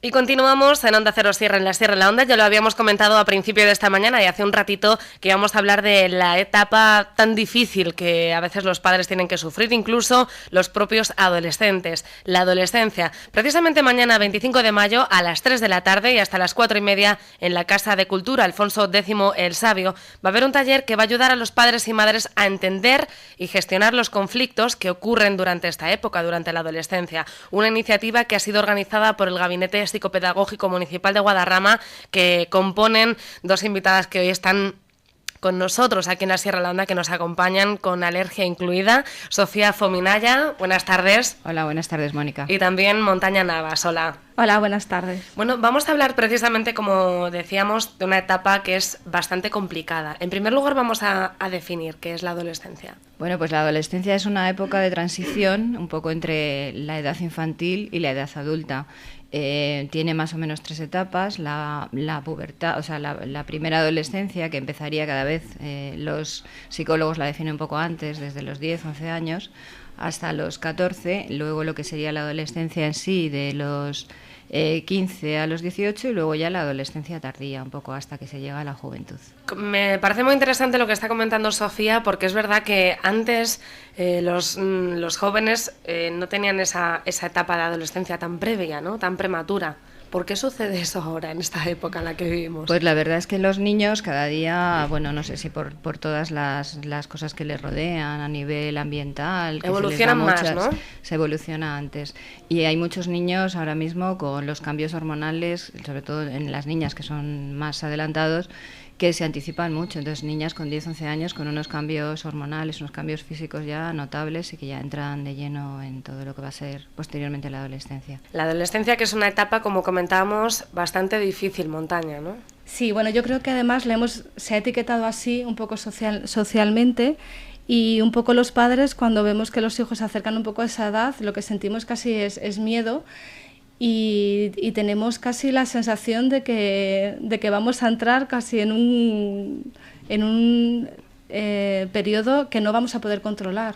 Y continuamos en Onda Cero Sierra, en la Sierra en la Onda. Ya lo habíamos comentado a principio de esta mañana y hace un ratito que íbamos a hablar de la etapa tan difícil que a veces los padres tienen que sufrir, incluso los propios adolescentes, la adolescencia. Precisamente mañana, 25 de mayo, a las 3 de la tarde y hasta las 4:30, en la Casa de Cultura Alfonso X el Sabio, va a haber un taller que va a ayudar a los padres y madres a entender y gestionar los conflictos que ocurren durante esta época, durante la adolescencia. Una iniciativa que ha sido organizada por el Gabinete Psicopedagógico Municipal de Guadarrama, que componen dos invitadas que hoy están con nosotros aquí en la Sierra de la Onda, que nos acompañan con alergia incluida. Sofía Fominaya, buenas tardes. Hola, buenas tardes, Mónica. Y también Montaña Navas, hola. Hola, buenas tardes. Bueno, vamos a hablar precisamente, como decíamos, de una etapa que es bastante complicada. En primer lugar, vamos a definir qué es la adolescencia. Bueno, pues la adolescencia es una época de transición un poco entre la edad infantil y la edad adulta. Tiene más o menos 3 etapas. La pubertad, o sea, la primera adolescencia, que empezaría cada vez, los psicólogos la definen un poco antes, desde los 10, 11 años hasta los 14. Luego lo que sería la adolescencia en sí, de los 15 a los 18, y luego ya la adolescencia tardía, un poco hasta que se llega a la juventud. Me parece muy interesante lo que está comentando Sofía, porque es verdad que antes los jóvenes no tenían esa etapa de adolescencia tan previa, ¿no? Tan prematura. ¿Por qué sucede eso ahora, en esta época en la que vivimos? Pues la verdad es que los niños cada día, bueno, no sé si por todas las cosas que les rodean a nivel ambiental, que evolucionan más, ¿no? Se evoluciona antes. Y hay muchos niños ahora mismo con los cambios hormonales, sobre todo en las niñas que son más adelantados, que se anticipan mucho. Entonces, niñas con 10, 11 años con unos cambios hormonales, unos cambios físicos ya notables y que ya entran de lleno en todo lo que va a ser posteriormente la adolescencia. La adolescencia, que es una etapa, como comentábamos, bastante difícil, Montaña, ¿no? Sí, bueno, yo creo que además se ha etiquetado así un poco socialmente, y un poco los padres, cuando vemos que los hijos se acercan un poco a esa edad, lo que sentimos casi es miedo. Y tenemos casi la sensación de que vamos a entrar casi en un periodo que no vamos a poder controlar.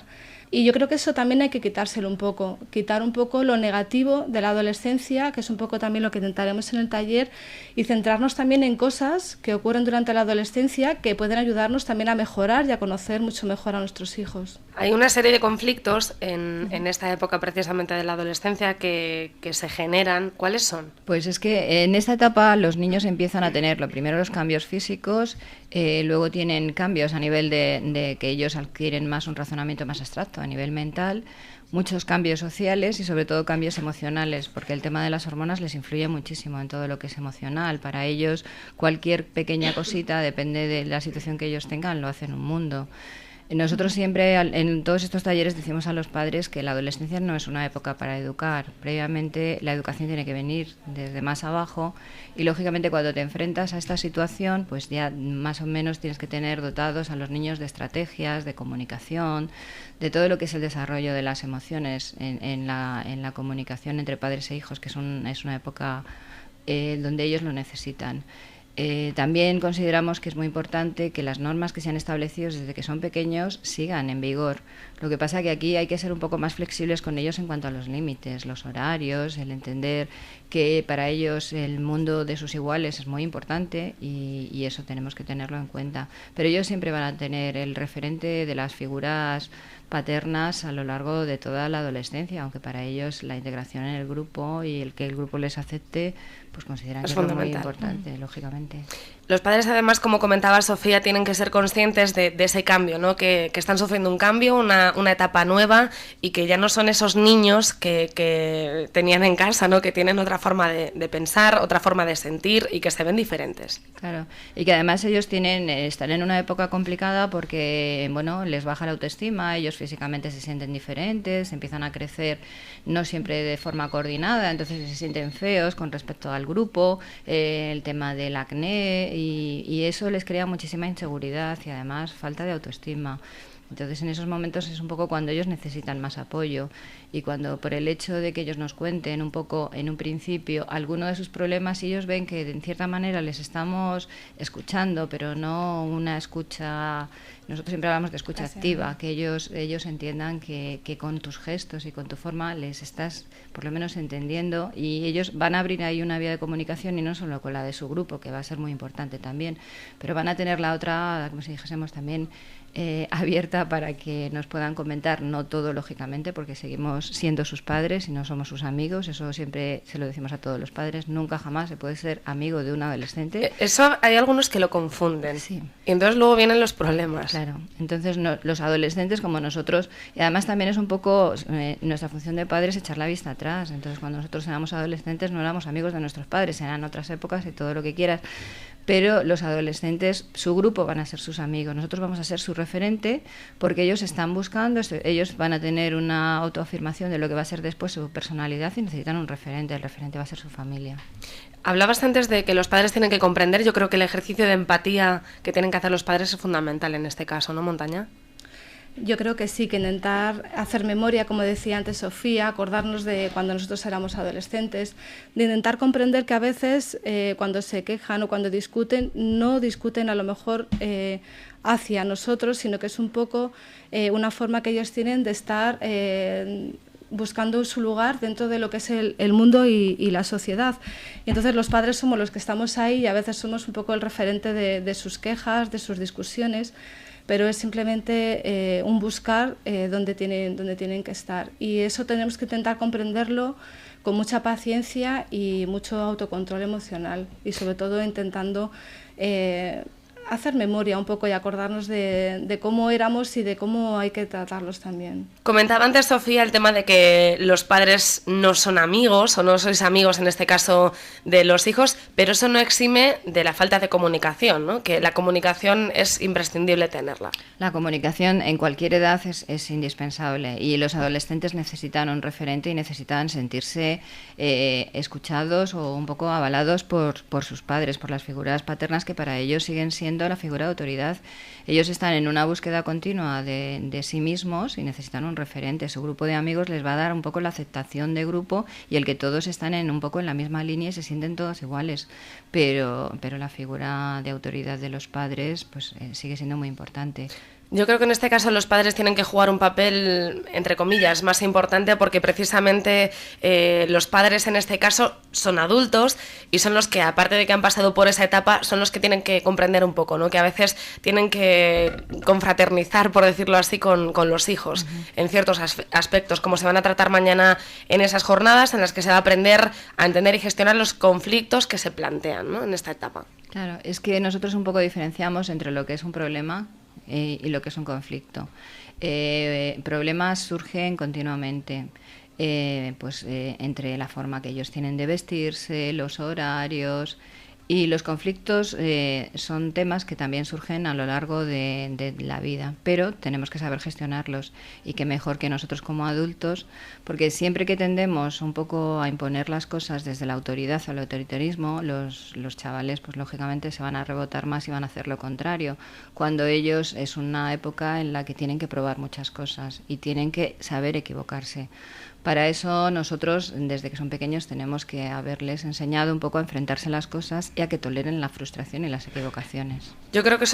Y yo creo que eso también hay que quitárselo un poco, quitar un poco lo negativo de la adolescencia, que es un poco también lo que intentaremos en el taller, y centrarnos también en cosas que ocurren durante la adolescencia que pueden ayudarnos también a mejorar y a conocer mucho mejor a nuestros hijos. Hay una serie de conflictos en esta época precisamente de la adolescencia que se generan. ¿Cuáles son? Pues es que en esta etapa los niños empiezan a tener, lo primero, los cambios físicos, luego tienen cambios a nivel de que ellos adquieren más un razonamiento más abstracto, a nivel mental, muchos cambios sociales y sobre todo cambios emocionales, porque el tema de las hormonas les influye muchísimo en todo lo que es emocional. Para ellos cualquier pequeña cosita, depende de la situación que ellos tengan, lo hacen un mundo. Nosotros siempre en todos estos talleres decimos a los padres que la adolescencia no es una época para educar. Previamente la educación tiene que venir desde más abajo y lógicamente cuando te enfrentas a esta situación pues ya más o menos tienes que tener dotados a los niños de estrategias, de comunicación, de todo lo que es el desarrollo de las emociones en la comunicación entre padres e hijos, que es una época donde ellos lo necesitan. También consideramos que es muy importante que las normas que se han establecido desde que son pequeños sigan en vigor. Lo que pasa es que aquí hay que ser un poco más flexibles con ellos en cuanto a los límites, los horarios, el entender que para ellos el mundo de sus iguales es muy importante y eso tenemos que tenerlo en cuenta. Pero ellos siempre van a tener el referente de las figuras paternas a lo largo de toda la adolescencia, aunque para ellos la integración en el grupo y el que el grupo les acepte, pues consideran que es muy importante, lógicamente. Los padres, además, como comentaba Sofía, tienen que ser conscientes de ese cambio, ¿no? Que están sufriendo un cambio, una etapa nueva y que ya no son esos niños que tenían en casa, ¿no? Que tienen otra forma de pensar, otra forma de sentir y que se ven diferentes. Claro, y que además ellos están en una época complicada porque, bueno, les baja la autoestima, ellos físicamente se sienten diferentes, empiezan a crecer no siempre de forma coordinada, entonces se sienten feos con respecto al grupo, el tema del acné y eso les crea muchísima inseguridad y además falta de autoestima. Entonces en esos momentos es un poco cuando ellos necesitan más apoyo, y cuando por el hecho de que ellos nos cuenten un poco en un principio alguno de sus problemas, y ellos ven que en cierta manera les estamos escuchando, pero no una escucha, nosotros siempre hablamos de escucha activa, que ellos entiendan que con tus gestos y con tu forma les estás por lo menos entendiendo, y ellos van a abrir ahí una vía de comunicación, y no solo con la de su grupo, que va a ser muy importante también, pero van a tener la otra, como si dijésemos también, abierta para que nos puedan comentar, no todo lógicamente, porque seguimos siendo sus padres y no somos sus amigos, eso siempre se lo decimos a todos los padres, nunca jamás se puede ser amigo de un adolescente. Eso hay algunos que lo confunden, sí. Y entonces luego vienen los problemas. Claro, entonces los adolescentes como nosotros, y además también es un poco nuestra función de padres echar la vista atrás, entonces cuando nosotros éramos adolescentes no éramos amigos de nuestros padres, eran otras épocas y todo lo que quieras, pero los adolescentes, su grupo van a ser sus amigos, nosotros vamos a ser su referente, porque ellos están buscando, ellos van a tener una autoafirmación de lo que va a ser después su personalidad, y necesitan un referente, el referente va a ser su familia. Hablabas antes de que los padres tienen que comprender, yo creo que el ejercicio de empatía que tienen que hacer los padres es fundamental en este caso, ¿no, Montaña? Yo creo que sí, que intentar hacer memoria, como decía antes Sofía, acordarnos de cuando nosotros éramos adolescentes, de intentar comprender que a veces cuando se quejan o cuando discuten, no discuten a lo mejor hacia nosotros, sino que es un poco una forma que ellos tienen de estar buscando su lugar dentro de lo que es el mundo y la sociedad. Y entonces los padres somos los que estamos ahí, y a veces somos un poco el referente de sus quejas, de sus discusiones, pero es simplemente un buscar donde tienen que estar. Y eso tenemos que intentar comprenderlo con mucha paciencia y mucho autocontrol emocional, y sobre todo intentando hacer memoria un poco y acordarnos de cómo éramos y de cómo hay que tratarlos también. Comentaba antes Sofía el tema de que los padres no son amigos, o no sois amigos en este caso de los hijos, pero eso no exime de la falta de comunicación, ¿no? Que la comunicación es imprescindible tenerla. La comunicación en cualquier edad es indispensable, y los adolescentes necesitan un referente y necesitan sentirse escuchados o un poco avalados por sus padres, por las figuras paternas, que para ellos siguen siendo la figura de autoridad. Ellos están en una búsqueda continua de sí mismos y necesitan un referente. Su grupo de amigos les va a dar un poco la aceptación de grupo, y el que todos están un poco en la misma línea y se sienten todos iguales, pero la figura de autoridad de los padres pues sigue siendo muy importante. Yo creo que en este caso los padres tienen que jugar un papel, entre comillas, más importante, porque precisamente los padres en este caso son adultos, y son los que, aparte de que han pasado por esa etapa, son los que tienen que comprender un poco, ¿no? Que a veces tienen que confraternizar, por decirlo así, con los hijos, en ciertos aspectos, como se van a tratar mañana en esas jornadas en las que se va a aprender a entender y gestionar los conflictos que se plantean, ¿no? En esta etapa. Claro, es que nosotros un poco diferenciamos entre lo que es un problema y lo que es un conflicto. Problemas surgen continuamente, entre la forma que ellos tienen de vestirse, los horarios, y los conflictos son temas que también surgen a lo largo de la vida, pero tenemos que saber gestionarlos, y qué mejor que nosotros como adultos, porque siempre que tendemos un poco a imponer las cosas desde la autoridad al autoritarismo, los chavales pues lógicamente se van a rebotar más y van a hacer lo contrario, cuando ellos es una época en la que tienen que probar muchas cosas y tienen que saber equivocarse. Para eso nosotros, desde que son pequeños, tenemos que haberles enseñado un poco a enfrentarse a las cosas y a que toleren la frustración y las equivocaciones. Yo creo que eso